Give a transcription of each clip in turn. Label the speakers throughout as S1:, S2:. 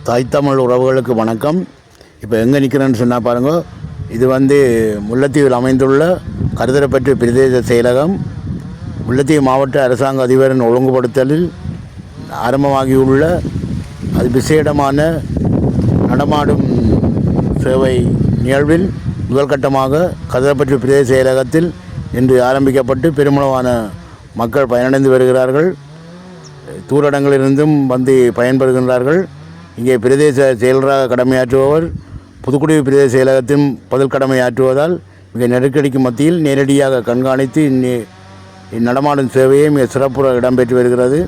S1: தாய் தமிழ் உறவுகளுக்கு வணக்கம். இப்போ எங்கே நிற்கிறேன்னு சொன்னால் பாருங்கள், இது முல்லைத்தீவில் அமைந்துள்ள கருதரப்பற்று பிரதேச செயலகம். முல்லைத்தீவு மாவட்ட அரசாங்க அதிபரின் ஒழுங்குபடுத்தலில் ஆரம்பமாகியுள்ள அது விசேடமான நடமாடும் சேவை நிகழ்வில் முதல் கட்டமாக கருதரப்பற்று பிரதேச செயலகத்தில் இன்று ஆரம்பிக்கப்பட்டு பெருமளவான மக்கள் பயனடைந்து வருகிறார்கள். தூரடங்களிலிருந்தும் பயன்பெறுகின்றார்கள். இங்கே பிரதேச செயலராக கடமையாற்றுபவர் புதுக்குடியிருப்பு பிரதேச செயலகத்தின் பதில் கடமையாற்றுவதால் மிக நெருக்கடிக்கு மத்தியில் நேரடியாக கண்காணித்து இந்நடமாடும் சேவையை மிக சிறப்புற இடம்பெற்று வருகிறது.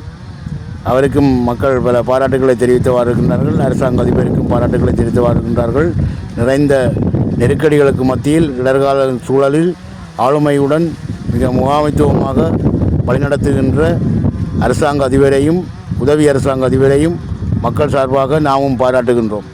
S1: அவருக்கும் மக்கள் பல பாராட்டுகளை தெரிவித்து வருகின்றார்கள். அரசாங்க அதிபருக்கும் பாராட்டுகளை தெரிவித்து வருகின்றார்கள். நிறைந்த நெருக்கடிகளுக்கு மத்தியில் இடர்கால சூழலில் ஆளுமையுடன் மிக முகாமைத்துவமாக வழிநடத்துகின்ற அரசாங்க அதிபரையும் உதவி அரசாங்க அதிபரையும் மக்கள் சார்பாக நாமும் பாராட்டுகின்றோம்.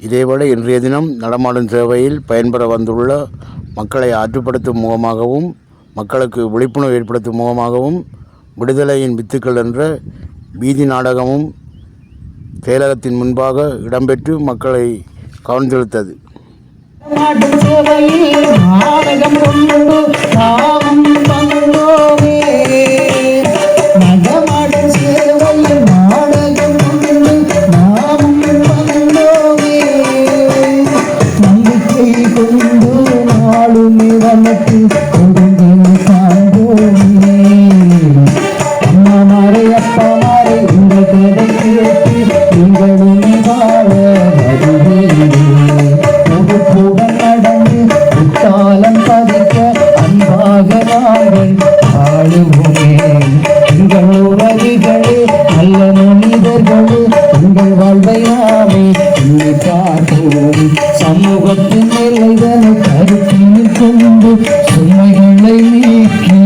S1: இதேபோல இன்றைய தினம் நடமாடும் சேவையில் பயன்பெற வந்துள்ள மக்களை ஆற்றுப்படுத்தும் முகமாகவும் மக்களுக்கு விழிப்புணர்வு ஏற்படுத்தும் முகமாகவும் விடுதலையின் வித்துக்கள் என்ற வீதி நாடகமும் செயலகத்தின் முன்பாக இடம்பெற்று மக்களை கவர்ந்தெழுத்தது.
S2: சமூகத்தின் நிலைதனை கருத்தில் கொண்டு சுமைகளை நீக்கி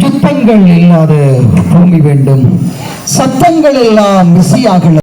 S2: யுத்தங்கள் இல்லாத பூமி வேண்டும், சத்தங்கள் எல்லாம் மிசியாக.